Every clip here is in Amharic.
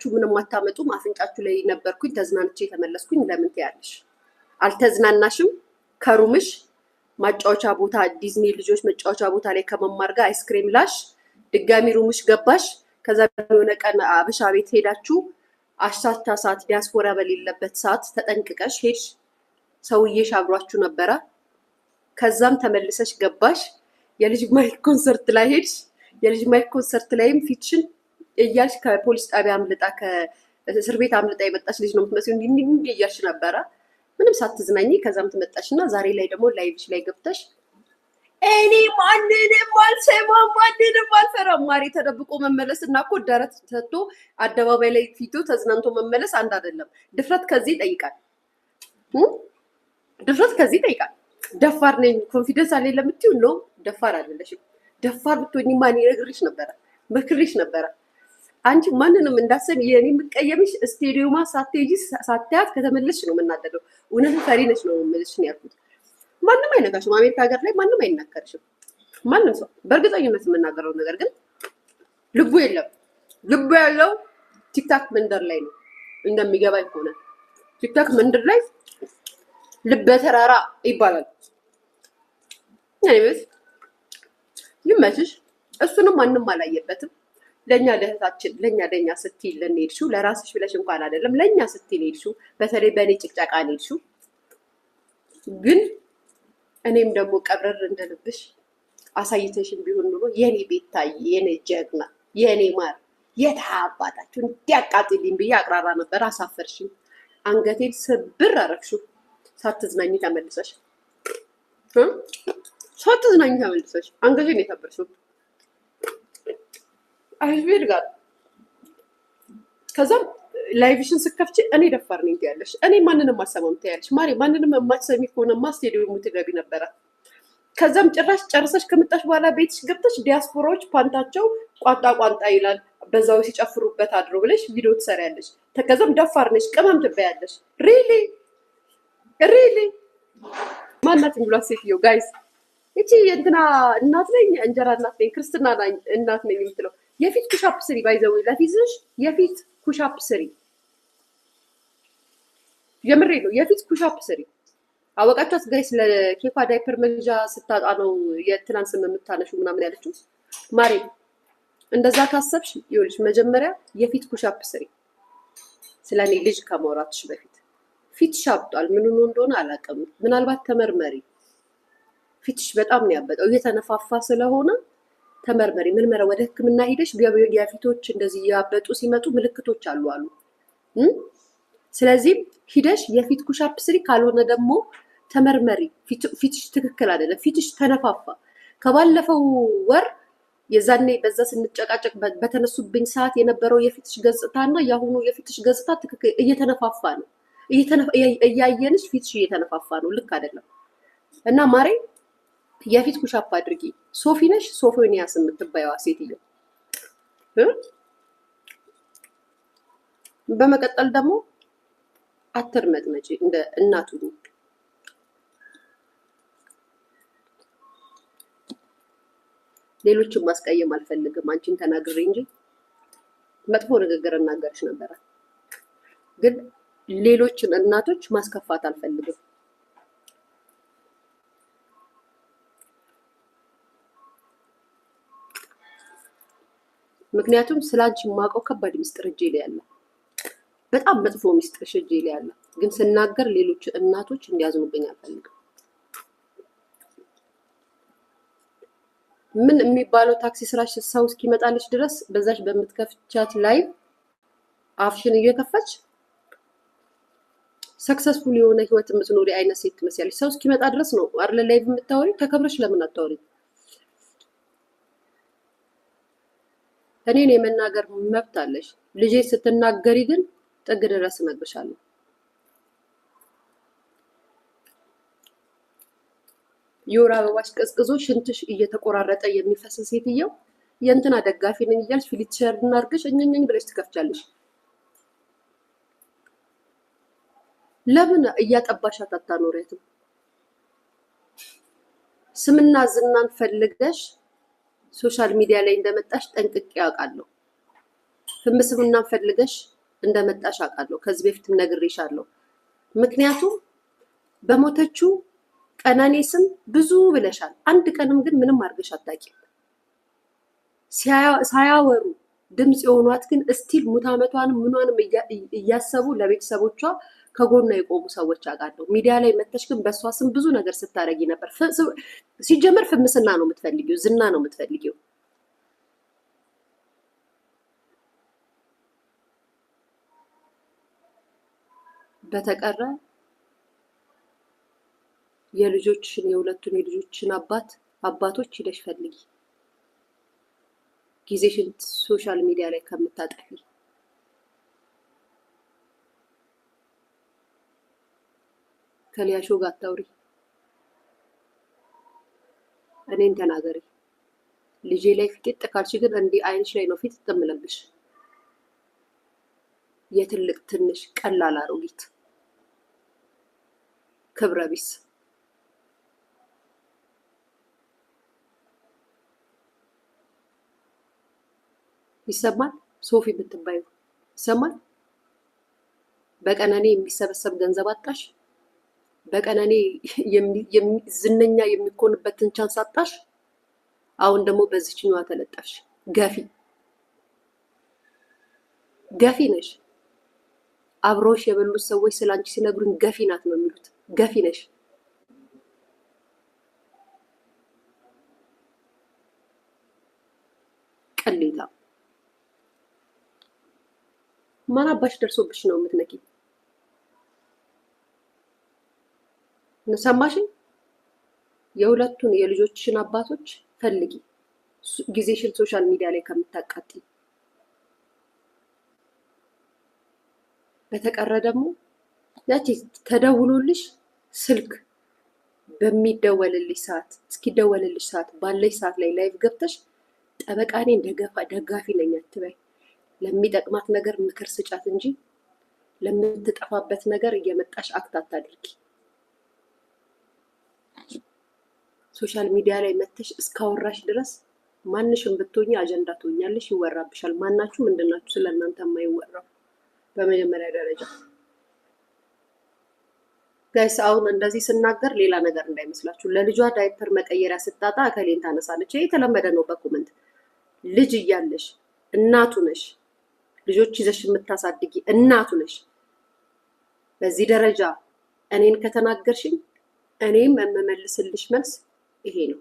ምንም አታመጡም አፍንጫችሁ ላይ ነበርኩኝ ተዝናንቼ ተመለስኩኝ ለምን ትያለሽ? አልተዝናናሽም? ከሩምሽ ማጫወቻ ቦታ ዲዝኒ ልጆች መጫወቻ ቦታ ላይ ከመማር ጋር አይስክሬም ላሽ ድጋሚ ሩምሽ ገባሽ። ከዛ የሆነ ቀን አበሻ ቤት ሄዳችሁ አሻታ ሰዓት ዲያስፖራ በሌለበት ሰዓት ተጠንቅቀሽ ሄድሽ። ሰውዬሽ አብሯችሁ ነበረ። ከዛም ተመልሰሽ ገባሽ። የልጅ ማይክ ኮንሰርት ላይ ሄድሽ። የልጅ ማይክ ኮንሰርት ላይም ፊትሽን እያልሽ ከፖሊስ ጣቢያ አምልጣ ከእስር ቤት አምልጣ የመጣች ልጅ ነው የምትመስለው። እንዲህ እያልሽ ነበረ ምንም ሳትዝናኝ። ከዛም ትመጣሽና ዛሬ ላይ ደግሞ ላይቭሽ ላይ ገብተሽ እኔ ማንንም አልሰማም ማንንም አልፈራም። ማሪ ተደብቆ መመለስ እና እኮ ደረት ሰጥቶ አደባባይ ላይ ፊቱ ተዝናንቶ መመለስ አንድ አይደለም። ድፍረት ከዚህ ይጠይቃል። ድፍረት ከዚህ ይጠይቃል። ደፋር ነኝ ኮንፊደንስ አለኝ ለምትይው ነው ደፋር አይደለሽም። ደፋር ብትሆኚ ማን ይነግርሽ ነበረ? መክርሽ ነበረ። አንቺ ማንንም እንዳሰብ የኔ የምትቀየምሽ ስቴዲየማ ሳትሄጂ ሳትያት ከተመለስሽ ነው የምናደደው። እውነት ፈሪ ነሽ ነው የምልሽ ነው ያልኩት። ማንም አይነካሽም። አሜሪካ ሀገር ላይ ማንም አይናከርሽም። ማንም ሰው በእርግጠኝነት የምናገረው ነገር ግን ልቡ የለም። ልቡ ያለው ቲክታክ መንደር ላይ ነው እንደሚገባ ከሆነ ቲክታክ መንደር ላይ ልበ ተራራ ይባላል። እኔስ ይመችሽ። እሱንም ማንም አላየበትም። ለኛ ለህታችን ለኛ ስትይ ለኔድሹ ለራስሽ ብለሽ እንኳን አይደለም ለኛ ስትይ ኔድሹ። በተለይ በኔ ጭቅጫቃ ኔድሹ። ግን እኔም ደግሞ ቀብረር እንደልብሽ አሳይተሽን ቢሆን ኑሮ የኔ ቤታይ የኔ ጀግና የኔ ማር የታባታችሁ እንዲያቃጥልኝ ብዬ አቅራራ ነበር። አሳፈርሽኝ። አንገቴን ስብር አረግሽው። ሳትዝናኝ ተመልሰሽ አንገቴን የሰበርሽው አይዝቤድ ጋር። ከዛም ላይቭሽን ስከፍቺ እኔ ደፋር ነኝ ትያለሽ። እኔ ማንንም አልሰማም ትያለሽ። ማሪ ማንንም የማትሰሚ ከሆነማ ስቴዲየሙ ትገቢ ነበረ። ከዛም ጭራሽ ጨርሰሽ ከመጣሽ በኋላ ቤትሽ ገብተሽ ዲያስፖራዎች ፓንታቸው ቋንጣ ይላል በዛው ሲጨፍሩበት አድሮ ብለሽ ቪዲዮ ትሰሪያለሽ። ከዛም ደፋር ነሽ ቅመም ትበያለሽ። ሪሊ ማናት ብሏት ሴትዮ ጋይስ እቺ እንትና እናት ነኝ እንጀራ እናት ነኝ ክርስትና እናት ነኝ የምትለው የፊት ኩሻፕ ስሪ ባይዘው ለፊትሽ የፊት ኩሻፕ ስሪ። የምሬ ነው። የፊት ኩሻፕ ስሪ። አወቃችኋት ጋይስ? ለኬኳ ዳይፐር መግዣ ስታጣ ነው የትናንት ስም የምታነሹ ምናምን ያለችው ማሬ። እንደዛ ካሰብሽ ይኸውልሽ መጀመሪያ የፊት ኩሻፕ ስሪ። ስለኔ ልጅ ከማውራትሽ በፊት ፊትሽ አብጧል። ምን ሆኖ እንደሆነ አላውቅም። ምናልባት ተመርመሪ። ፊትሽ በጣም ነው ያበጠው። እየተነፋፋ ስለሆነ ተመርመሪ። ምርመራ ወደ ሕክምና ሄደሽ የፊቶች እንደዚህ ያበጡ ሲመጡ ምልክቶች አሉ። ስለዚህ ሂደሽ የፊት ኩሻፕ ስሪ። ካልሆነ ደግሞ ተመርመሪ። ፊትሽ ትክክል አይደለም። ፊትሽ ተነፋፋ። ከባለፈው ወር የዛኔ በዛ ስንጨቃጨቅ በተነሱብኝ ሰዓት የነበረው የፊትሽ ገጽታና የአሁኑ የፊትሽ ገጽታ ትክክል እየተነፋፋ ነው። እያየንሽ ፊትሽ እየተነፋፋ ነው። ልክ አይደለም። እና ማሬ የፊት ኩሻፕ አድርጊ። ሶፊ ነሽ ሶፎኒያስ የምትባየዋ ሴትዮ። በመቀጠል ደግሞ አትርመጥመጪ እንደ እናቱ። ሌሎችን ማስቀየም አልፈልግም። አንቺን ተናግሬ እንጂ መጥፎ ንግግር እናገርሽ ነበረ። ግን ሌሎችን እናቶች ማስከፋት አልፈልግም። ምክንያቱም ስላንቺ የማውቀው ከባድ ሚስጥር እጄ ላይ ያለ፣ በጣም መጥፎ ሚስጥር እጄ ላይ ያለ። ግን ስናገር ሌሎች እናቶች እንዲያዝኑብኝ አልፈልግም። ምን የሚባለው ታክሲ ስራሽ ሰው እስኪመጣልሽ ድረስ በዛሽ በምትከፍቻት ላይ አፍሽን እየከፈች ሰክሰስፉል የሆነ ህይወት የምትኖሪ አይነት ሴት ትመስያለሽ። ሰው እስኪመጣ ድረስ ነው አይደል ላይቭ የምታወሪ? ተከብረሽ ለምን አታወሪ? እኔን የመናገር መብት አለሽ። ልጄ ስትናገሪ ግን ጥግ ድረስ እነግርሻለሁ። የወር አበባሽ ቀዝቅዞ ሽንትሽ እየተቆራረጠ የሚፈስ ሴትየው የእንትና ደጋፊ ነኝ እያልሽ ፊልተር እናርግሽ እኝኝኝ ብለሽ ትከፍቻለሽ። ለምን እያጠባሻት አታኖሪያትም? ስምና ዝናን ፈልገሽ ሶሻል ሚዲያ ላይ እንደመጣሽ ጠንቅቄ ያውቃለሁ። ፍምስምና ፈልገሽ እንደመጣሽ አውቃለሁ። ከዚህ በፊትም ነግሬሻለሁ። ምክንያቱም በሞተችው ቀነኔ ስም ብዙ ብለሻል። አንድ ቀንም ግን ምንም አድርገሽ አታውቂም። ሳያወሩ ድምፅ የሆኗት ግን እስቲል ሙት ዓመቷንም ምኗንም እያሰቡ ለቤተሰቦቿ ከጎኗ የቆሙ ሰዎች አውቃለሁ። ሚዲያ ላይ መተሽ ግን በእሷ ስም ብዙ ነገር ስታደርጊ ነበር። ሲጀመር ፍምስና ነው የምትፈልጊው፣ ዝና ነው የምትፈልጊው። በተቀረ የልጆችሽን የሁለቱን የልጆችሽን አባቶች ሂደሽ ፈልጊ። ጊዜሽን ሶሻል ሚዲያ ላይ ከምታጠፊ ከሊያሾ ጋር አታውሪ። እኔን ተናገሪ። ልጄ ላይ ፊት ካልሽ ግን እንዲህ አይንሽ ላይ ነው ፊት ትምለብሽ። የትልቅ ትንሽ ቀላል አሮጊት ክብረ ቢስ። ይሰማል? ሶፊ ብትባዩ ይሰማል? በቀነኔ የሚሰበሰብ ገንዘብ አጣሽ። በቀነኔ ዝነኛ የሚኮንበትን ቻንስ አጣሽ። አሁን ደግሞ በዚችኛዋ ተለጠፍሽ። ገፊ ነሽ። አብሮሽ የበሉት ሰዎች ስላንቺ ሲነግሩኝ ገፊ ናት ነው የሚሉት። ገፊ ነሽ። ቀሌታ ማን አባሽ ደርሶብሽ ነው የምትነቂ? ሰማሽኝ? የሁለቱን የልጆችሽን አባቶች ፈልጊ፣ ጊዜሽን ሶሻል ሚዲያ ላይ ከምታቃጢ። በተቀረ ደግሞ ያቺ ተደውሎልሽ ስልክ በሚደወልልሽ ሰዓት እስኪደወልልሽ ሰዓት ባለሽ ሰዓት ላይ ላይቭ ገብተሽ ጠበቃኔ ደጋፊ ነኝ አትበይ። ለሚጠቅማት ነገር ምክር ስጫት እንጂ ለምትጠፋበት ነገር እየመጣሽ አክት አታድርጊ። ሶሻል ሚዲያ ላይ መተሽ እስካወራሽ ድረስ ማንሽም ብትሆኚ አጀንዳ ትሆኛለሽ፣ ይወራብሻል። ማናችሁ ምንድናችሁ ስለእናንተ የማይወራው? በመጀመሪያ ደረጃ ጋይስ፣ አሁን እንደዚህ ስናገር ሌላ ነገር እንዳይመስላችሁ። ለልጇ ዳይፐር መቀየሪያ ስታጣ እከሌን ታነሳለች። ይሄ የተለመደ ነው በኮመንት። ልጅ እያለሽ እናቱ ነሽ፣ ልጆች ይዘሽ የምታሳድጊ እናቱ ነሽ። በዚህ ደረጃ እኔን ከተናገርሽኝ እኔም የምመልስልሽ መልስ ይሄ ነው።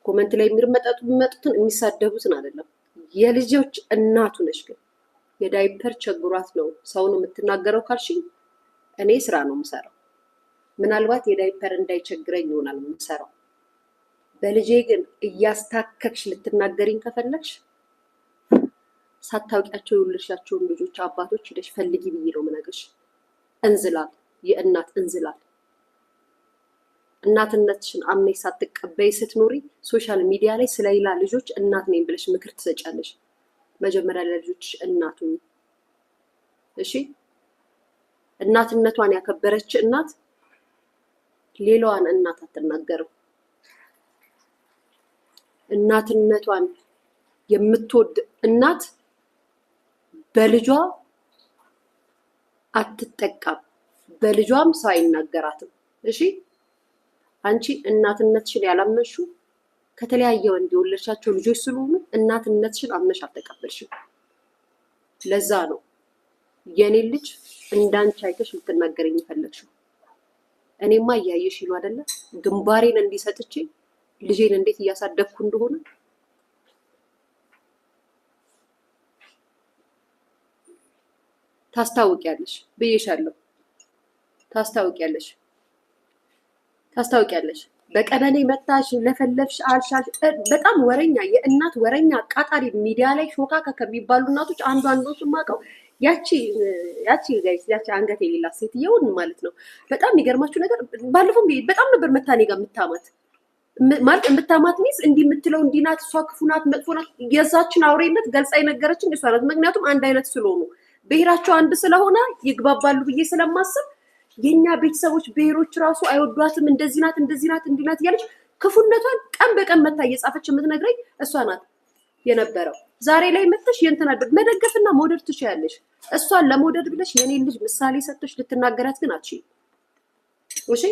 ኮመንት ላይ የሚመጡትን የሚሳደቡትን አይደለም። የልጆች እናቱ ነሽ። ግን የዳይፐር ቸግሯት ነው ሰውን የምትናገረው ካልሽኝ እኔ ስራ ነው የምሰራው። ምናልባት የዳይፐር እንዳይቸግረኝ ይሆናል የምሰራው። በልጄ ግን እያስታከክሽ ልትናገሪኝ ከፈለግሽ ሳታውቂያቸው የወለድሻቸውን ልጆች አባቶች ሄደሽ ፈልጊ ብዬ ነው የምነግርሽ። እንዝላል፣ የእናት እንዝላል። እናትነትሽን አምነሽ ሳትቀበይ ስትኖሪ ሶሻል ሚዲያ ላይ ስለሌላ ልጆች እናት ነኝ ብለሽ ምክር ትሰጫለሽ። መጀመሪያ ለልጆችሽ እናቱ እሺ። እናትነቷን ያከበረች እናት ሌላዋን እናት አትናገርም። እናትነቷን የምትወድ እናት በልጇ አትጠቃም፣ በልጇም ሰው አይናገራትም። እሺ አንቺ እናትነትሽን ያላመንሽው ከተለያየ ወንድ የወለድሻቸው ልጆች ስለሆኑ እናትነትሽን አምነሽ አልተቀበልሽም። ለዛ ነው የኔ ልጅ እንዳንቺ አይተሽ ልትናገረኝ የፈለግሽው። እኔማ እያየሽ ነው አይደለ? ግንባሬን እንዲሰጥቼ ልጄን እንዴት እያሳደግኩ እንደሆነ ታስታውቂያለሽ ብዬሻለሁ። ታስታውቂያለሽ። በቀነኔ መታሽ፣ ለፈለፍሽ፣ አልሻሽ። በጣም ወረኛ፣ የእናት ወረኛ አቃጣሪ፣ ሚዲያ ላይ ሾካካ ከሚባሉ እናቶች አንዱ ስማቀው ያቺ ጋይስ ያቺ አንገት የሌላት ሴትየውን ማለት ነው። በጣም የሚገርማችሁ ነገር ባለፈው በጣም ነበር መታኔ ጋር የምታማት ማለት የምታማት ሚስ እንዲህ የምትለው እንዲህ ናት፣ እሷ ክፉ ናት፣ መጥፎ ናት። የዛችን አውሬነት ገልጻ የነገረችን እሷ ናት። ምክንያቱም አንድ አይነት ስለሆኑ ብሔራቸው አንድ ስለሆነ ይግባባሉ ብዬ ስለማስብ የኛ ቤተሰቦች ብሔሮች ራሱ አይወዷትም። እንደዚህ ናት እንዲህ ናት እያለች ክፉነቷን ቀን በቀን መታ እየጻፈች የምትነግረኝ እሷ ናት የነበረው። ዛሬ ላይ መጥተሽ የእንትና መደገፍና መውደድ ትችያለሽ። እሷን ለመውደድ ብለሽ የኔን ልጅ ምሳሌ ሰጥተሽ ልትናገራት ግን አትችይም። እሺ